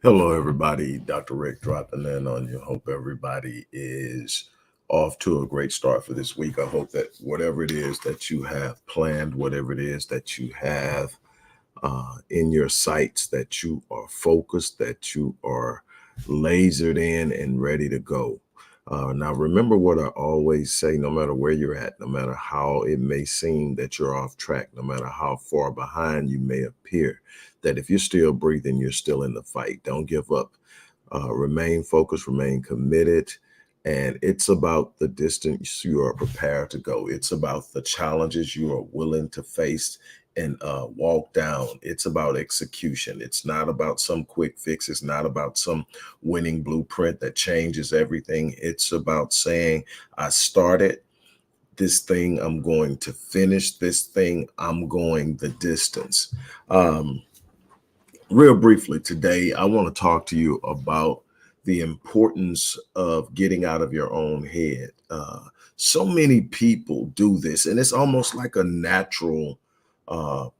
Hello, everybody. Dr. Rick dropping in on you. Hope everybody is off to a great start for this week. I hope that whatever it is that you have planned, whatever it is that you have in your sights, that you are focused, that you are lasered in and ready to go. Now, remember what I always say, no matter where you're at, no matter how it may seem that you're off track, no matter how far behind you may appear, that if you're still breathing, you're still in the fight. Don't give up. Remain focused, remain committed. And it's about the distance you are prepared to go. It's about the challenges you are willing to face and walk down. It's about execution. It's not about some quick fix. It's not about some winning blueprint that changes everything. It's about saying, I started this thing, I'm going to finish this thing, I'm going the distance. Um, Real briefly today, I want to talk to you about the importance of getting out of your own head. So many people do this, and it's almost like a natural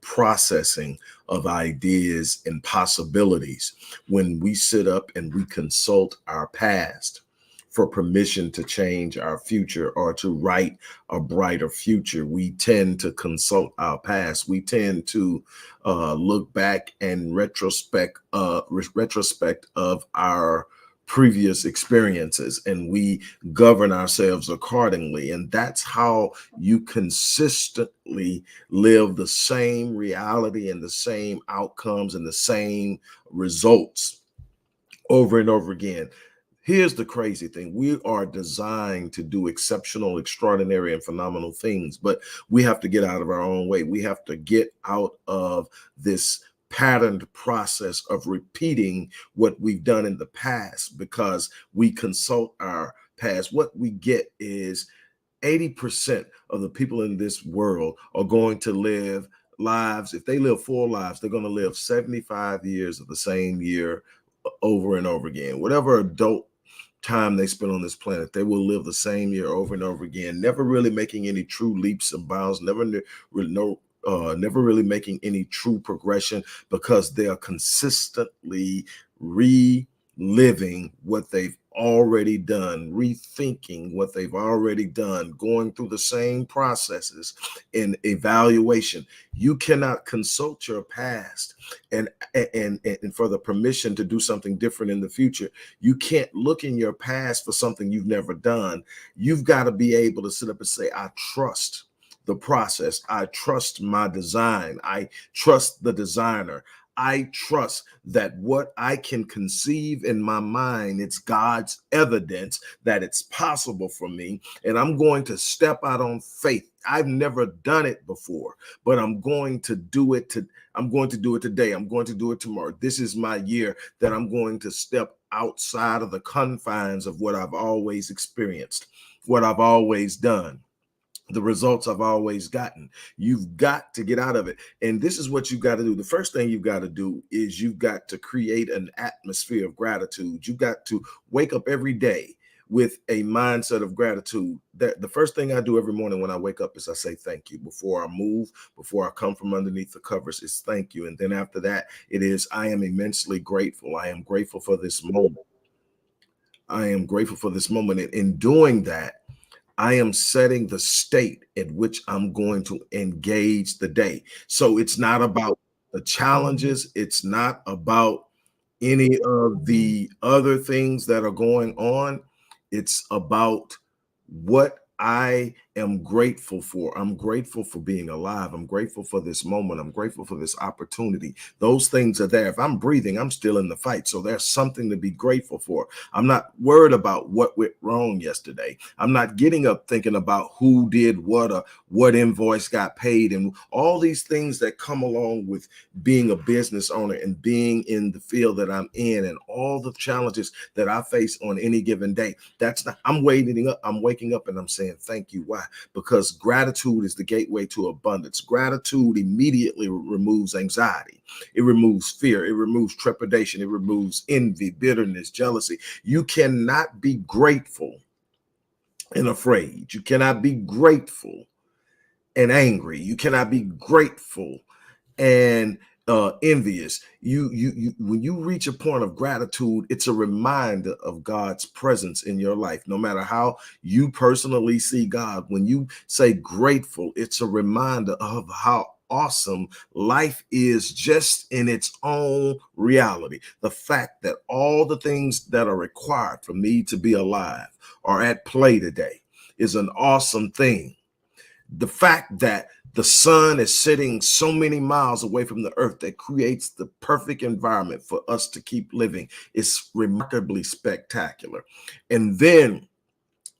processing of ideas and possibilities when we sit up and we consult our past for permission to change our future or to write a brighter future. We tend to consult our past. We tend to look back and retrospect of our previous experiences, and we govern ourselves accordingly. And that's how you consistently live the same reality and the same outcomes and the same results over and over again. Here's the crazy thing. We are designed to do exceptional, extraordinary, and phenomenal things, but we have to get out of our own way. We have to get out of this patterned process of repeating what we've done in the past because we consult our past. What we get is 80% of the people in this world are going to live lives. If they live full lives, they're going to live 75 years of the same year over and over again. Whatever adult time they spend on this planet, they will live the same year over and over again, never really making any true leaps and bounds, never really making any true progression because they are consistently reliving what they've already done, rethinking what they've already done, going through the same processes in evaluation. You cannot consult your past and for the permission to do something different in the future. You can't look in your past for something you've never done. You've got to be able to sit up and say, I trust the process. I trust my design. I trust the designer. I trust that what I can conceive in my mind, it's God's evidence that it's possible for me. And I'm going to step out on faith. I've never done it before, but I'm going to do it. I'm going to do it today. I'm going to do it tomorrow. This is my year that I'm going to step outside of the confines of what I've always experienced, what I've always done, the results I've always gotten. You've got to get out of it. And this is what you've got to do. The first thing you've got to do is you've got to create an atmosphere of gratitude. You've got to wake up every day with a mindset of gratitude. That the first thing I do every morning when I wake up is I say thank you. Before I move, before I come from underneath the covers, is thank you. And then after that, it is I am immensely grateful. I am grateful for this moment. I am grateful for this moment. And in doing that, I am setting the state at which I'm going to engage the day. So it's not about the challenges. It's not about any of the other things that are going on. It's about what I am grateful for. I'm grateful for being alive. I'm grateful for this moment. I'm grateful for this opportunity. Those things are there. If I'm breathing, I'm still in the fight. So there's something to be grateful for. I'm not worried about what went wrong yesterday. I'm not getting up thinking about who did what or what invoice got paid and all these things that come along with being a business owner and being in the field that I'm in and all the challenges that I face on any given day. That's not, I'm waking up and I'm saying thank you. Why? Because gratitude is the gateway to abundance. Gratitude immediately removes anxiety. It removes fear. It removes trepidation. It removes envy, bitterness, jealousy. You cannot be grateful and afraid. You cannot be grateful and angry. You cannot be grateful and envious. You when you reach a point of gratitude, it's a reminder of God's presence in your life. No matter how you personally see God, when you say grateful, it's a reminder of how awesome life is just in its own reality. The fact that all the things that are required for me to be alive are at play today is an awesome thing. The fact that the sun is sitting so many miles away from the earth that creates the perfect environment for us to keep living is remarkably spectacular. And then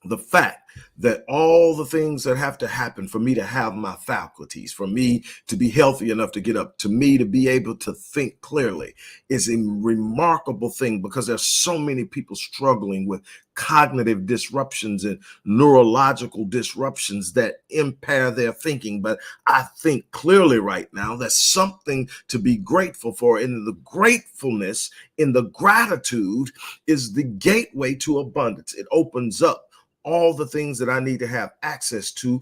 the fact that all the things that have to happen for me to have my faculties, for me to be healthy enough to get up, to me to be able to think clearly is a remarkable thing, because there's so many people struggling with cognitive disruptions and neurological disruptions that impair their thinking. But I think clearly right now that's something to be grateful for. And the gratefulness in the gratitude is the gateway to abundance. It opens up all the things that I need to have access to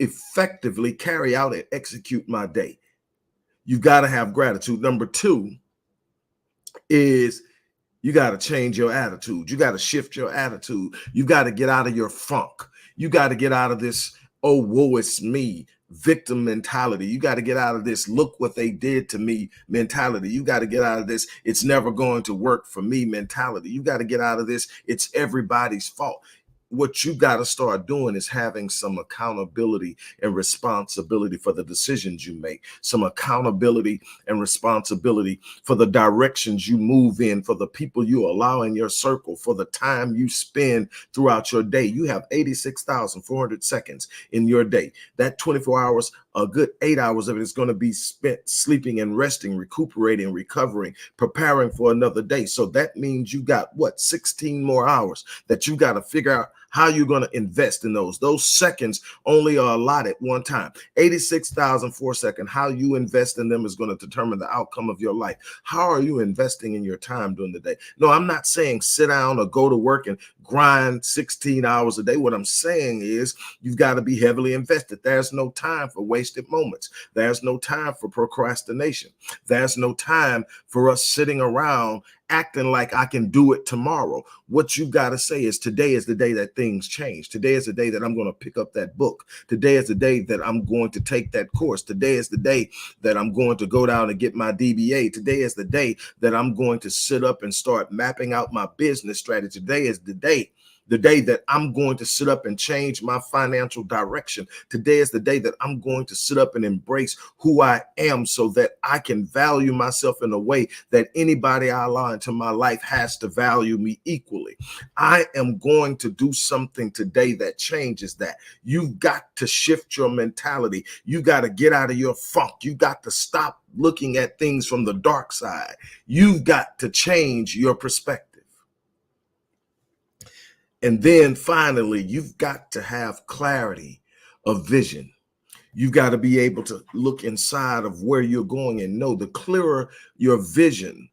effectively carry out and execute my day. You got to have gratitude. Number two is you got to change your attitude. You got to shift your attitude. You got to get out of your funk. You got to get out of this, oh, woe it's me victim mentality. You got to get out of this, look what they did to me mentality. You got to get out of this, it's never going to work for me mentality. You got to get out of this, it's everybody's fault. What you got to start doing is having some accountability and responsibility for the decisions you make, some accountability and responsibility for the directions you move in, for the people you allow in your circle, for the time you spend throughout your day. You have 86,400 seconds in your day. That 24 hours, a good 8 hours of it is going to be spent sleeping and resting, recuperating, recovering, preparing for another day. So that means you got what, 16 more hours that you got to figure out how you're going to invest in those. Those seconds only are allotted one time. 86,004 seconds. How you invest in them is going to determine the outcome of your life. How are you investing in your time during the day? No, I'm not saying sit down or go to work and grind 16 hours a day. What I'm saying is you've got to be heavily invested. There's no time for wasted moments. There's no time for procrastination. There's no time for us sitting around acting like I can do it tomorrow. What you got to say is today is the day that things change. Today is the day that I'm going to pick up that book. Today is the day that I'm going to take that course. Today is the day that I'm going to go down and get my DBA. Today is the day that I'm going to sit up and start mapping out my business strategy. Today is the day that I'm going to sit up and change my financial direction. Today is the day that I'm going to sit up and embrace who I am so that I can value myself in a way that anybody I allow into my life has to value me equally. I am going to do something today that changes that. You've got to shift your mentality. You got to get out of your funk. You got to stop looking at things from the dark side. You've got to change your perspective. And then finally, you've got to have clarity of vision. You've got to be able to look inside of where you're going and know the clearer your vision,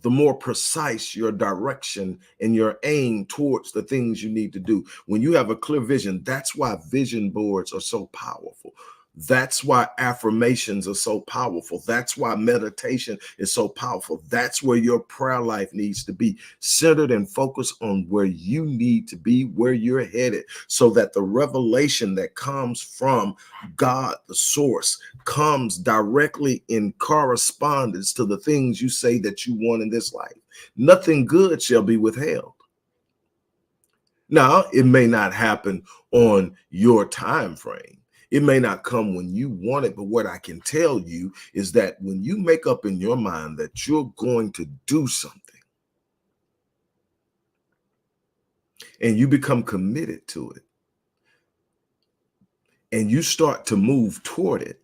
the more precise your direction and your aim towards the things you need to do. When you have a clear vision, that's why vision boards are so powerful. That's why affirmations are so powerful. That's why meditation is so powerful. That's where your prayer life needs to be centered and focused on where you need to be, where you're headed, so that the revelation that comes from God, the source, comes directly in correspondence to the things you say that you want in this life. Nothing good shall be withheld. Now, it may not happen on your time frame. It may not come when you want it, but what I can tell you is that when you make up in your mind that you're going to do something and you become committed to it and you start to move toward it,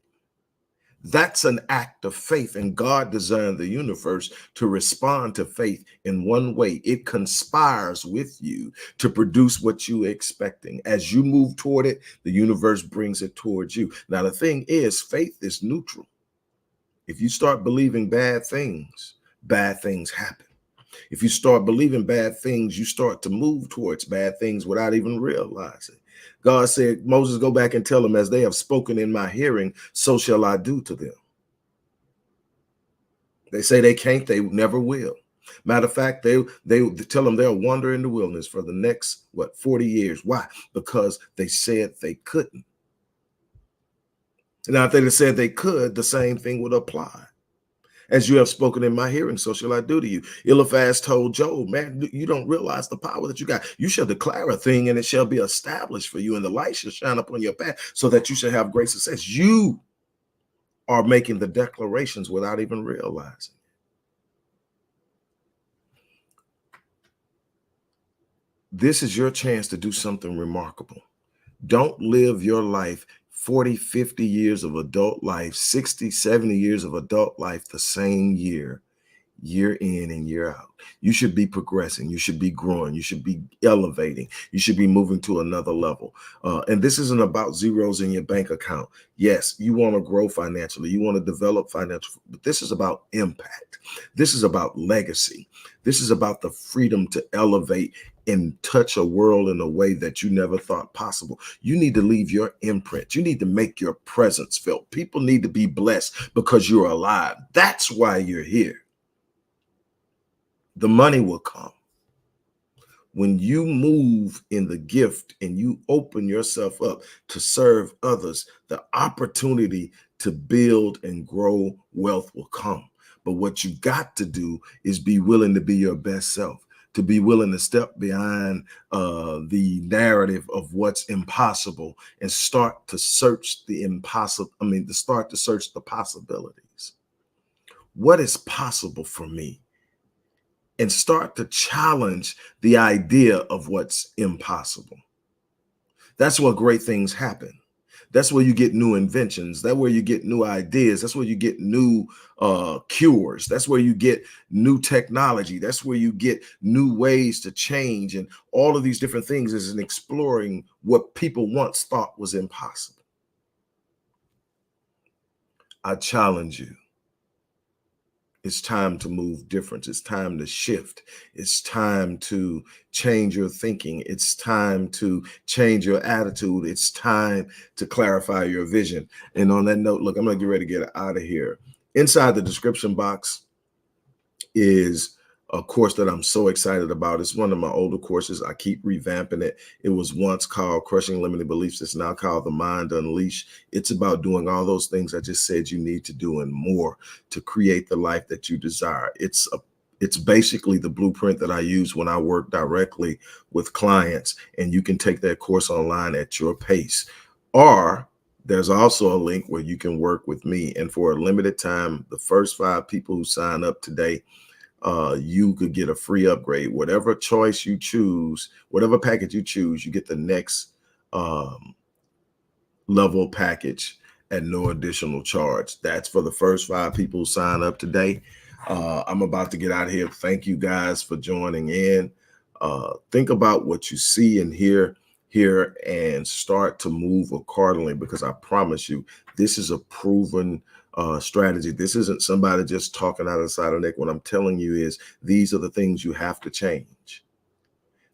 that's an act of faith, and God designed the universe to respond to faith in one way. It conspires with you to produce what you're expecting. As you move toward it, the universe brings it towards you. Now, the thing is, faith is neutral. If you start believing bad things happen. If you start believing bad things, you start to move towards bad things without even realizing. God said, Moses, go back and tell them, as they have spoken in my hearing, so shall I do to them. They say they can't, they never will. Matter of fact, they tell them they'll wander in the wilderness for the next, what, 40 years. Why? Because they said they couldn't. Now, if they had said they could, the same thing would apply. As you have spoken in my hearing, so shall I do to you. Eliphaz told Job, man, you don't realize the power that you got. You shall declare a thing and it shall be established for you, and the light shall shine upon your path so that you shall have great success. You are making the declarations without even realizing. This is your chance to do something remarkable. Don't live your life 40, 50 years of adult life, 60, 70 years of adult life the same year in and year out. You should be progressing. You should be growing. You should be elevating. You should be moving to another level. And this isn't about zeros in your bank account. Yes, you want to grow financially. You want to develop financial, but this is about impact. This is about legacy. This is about the freedom to elevate and touch a world in a way that you never thought possible. You need to leave your imprint. You need to make your presence felt. People need to be blessed because you're alive. That's why you're here. The money will come when you move in the gift and you open yourself up to serve others. The opportunity to build and grow wealth will come. But what you got to do is be willing to be your best self, to be willing to step behind the narrative of what's impossible and start to search the impossible. To start to search the possibilities. What is possible for me? And start to challenge the idea of what's impossible. That's where great things happen. That's where you get new inventions. That's where you get new ideas. That's where you get new cures. That's where you get new technology. That's where you get new ways to change. And all of these different things is in exploring what people once thought was impossible. I challenge you. It's time to move different. It's time to shift. It's time to change your thinking. It's time to change your attitude. It's time to clarify your vision. And on that note, look, I'm going to get ready to get out of here. Inside the description box is a course that I'm so excited about. It's one of my older courses. I keep revamping it. It was once called Crushing Limited Beliefs. It's now called The Mind Unleashed. It's about doing all those things I just said you need to do and more to create the life that you desire. It's basically the blueprint that I use when I work directly with clients, and you can take that course online at your pace. Or there's also a link where you can work with me. And for a limited time, the first 5 people who sign up today, you could get a free upgrade. Whatever choice you choose, whatever package you choose, you get the next level package at no additional charge. That's for the first 5 people who sign up today. I'm about to get out of here. Thank you guys for joining in. Think about what you see and hear here and start to move accordingly, because I promise you, this is a proven strategy. This isn't somebody just talking out of the side of the neck. What I'm telling you is these are the things you have to change.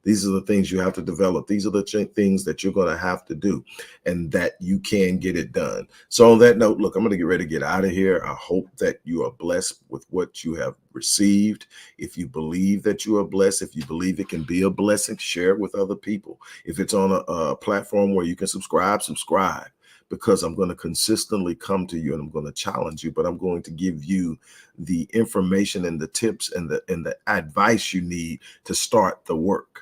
These are the things you have to develop. These are the things that you're going to have to do, and that you can get it done. So on that note, look, I'm going to get ready to get out of here. I hope that you are blessed with what you have received. If you believe that you are blessed, if you believe it can be a blessing, share it with other people. If it's on a platform where you can subscribe, because I'm going to consistently come to you and I'm going to challenge you, but I'm going to give you the information and the tips and the advice you need to start the work.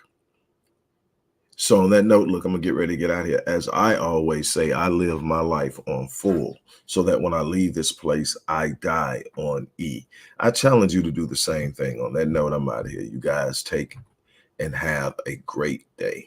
So on that note, look, I'm going to get ready to get out of here. As I always say, I live my life on full so that when I leave this place, I die on E. I challenge you to do the same thing. On that note, I'm out of here. You guys take and have a great day.